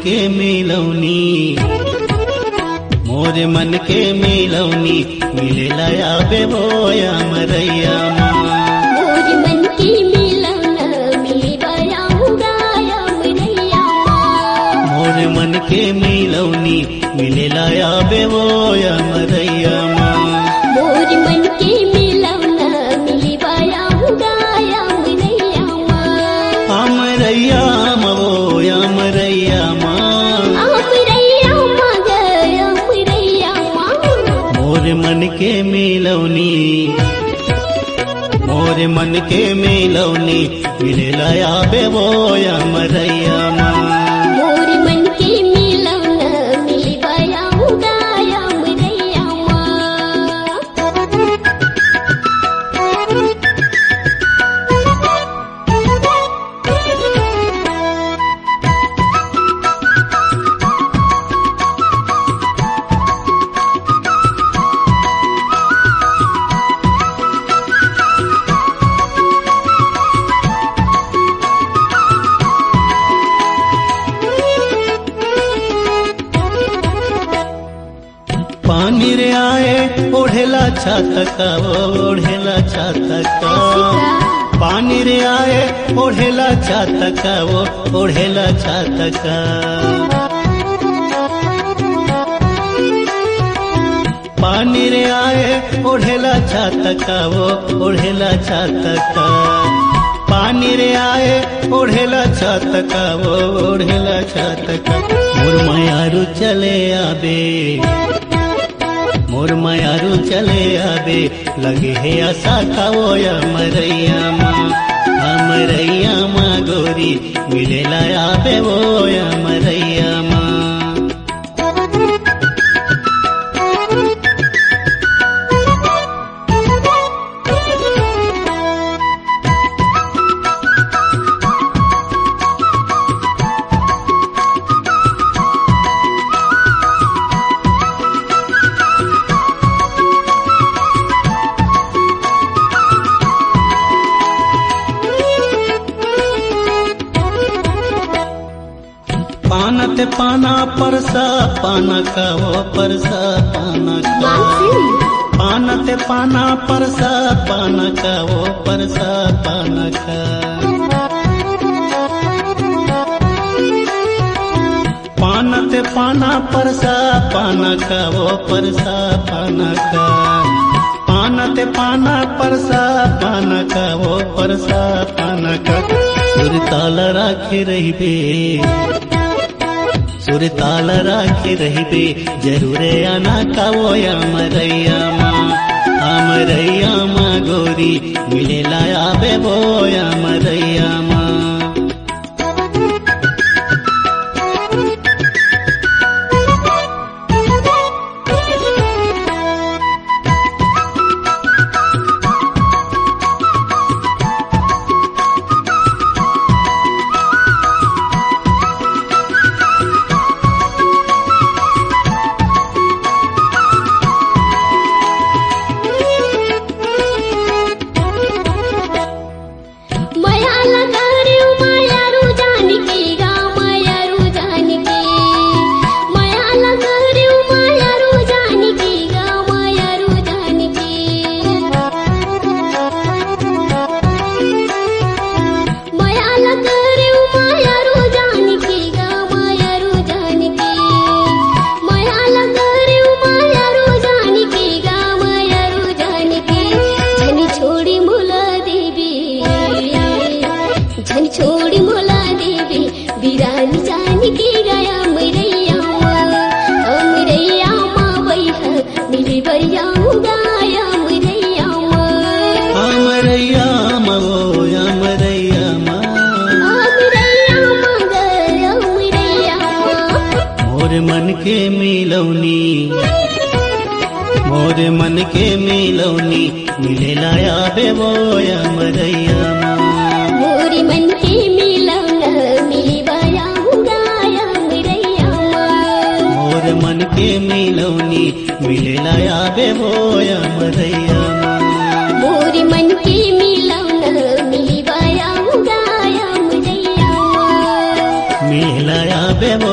के मिलौनी, मोर मन के मिलौनी, मिलेला आबे वो अमरैया माँ। मोर मन के मिलौना मिलेबा आऊँगा अमरैया माँ। मोर मन के मिलौनी, मिलेला आबे वो अमरैया माँ। मोर मन के मिलौना मिलेबा आऊँगा अमरैया माँ। अमरैया माँ वो अमरैया माँ। अमरैया माँ ग अमरैया माँ। मोर मन के मिलौनी, मोर मन के मिलौनी, मिलेला आबे वो अमरैया माँ। मोर मन के मिलौना मिलेबा आऊँगा अमरैया माँ। पानी रे आए ओढ़ेला छातका, ओढ़ेला छातका। पानी रे आए ओढ़ेला छातका, वो ओढ़ेला छातका। पानी रे आए ओढ़ेला छातका, वो ओढ़ेला छातका। पानी रे आए ओढ़ेला छातका, वो ओढ़ेला छातका। मोर मायारू चले आबे, मोर मायारू चले आबे, लगे है आशा का वो अमरैया माँ। अमरैया माँ गोरी, मिलेला आबे वो अमरैया माँ। पानत पाना परसा पाना का, वो परसा पाना का। पानत पाना परसा पाना का, वो परसा पाना का। पानत पाना परसा पाना का, वो परसा पाना का। पानत पाना परसा पाना का, वो परसा पाना का। सुर ताल राखे रहिबे, सुर ताल राखे रहिबे, जरूरे आना का वो अमरैया माँ। अमरैया माँ गोरी, मिलेला आबे वो अमरैया माँ। छोड़ी मोला देवी बिरानी जाने के गया अमरैया माँ। अमरैया माँ वैहा मिली बरिया गाया अमरैया माँ। अमरैया माँ वो अमरैया माँ। अमरैया माँ गया अमरैया माँ। मोर मन के मिलौनी, मोर मन के मिलौनी, मिलेला आबे वो अमरैया माँ। मोर मन के मिलौना मिलेबा आऊँगा अमरैया माँ। मोर मन के मिलौनी, मिलेला आबे वो अमरैया माँ। मोर मन के मिलौना मिलेबा आऊँगा अमरैया माँ। मिलेला आबे वो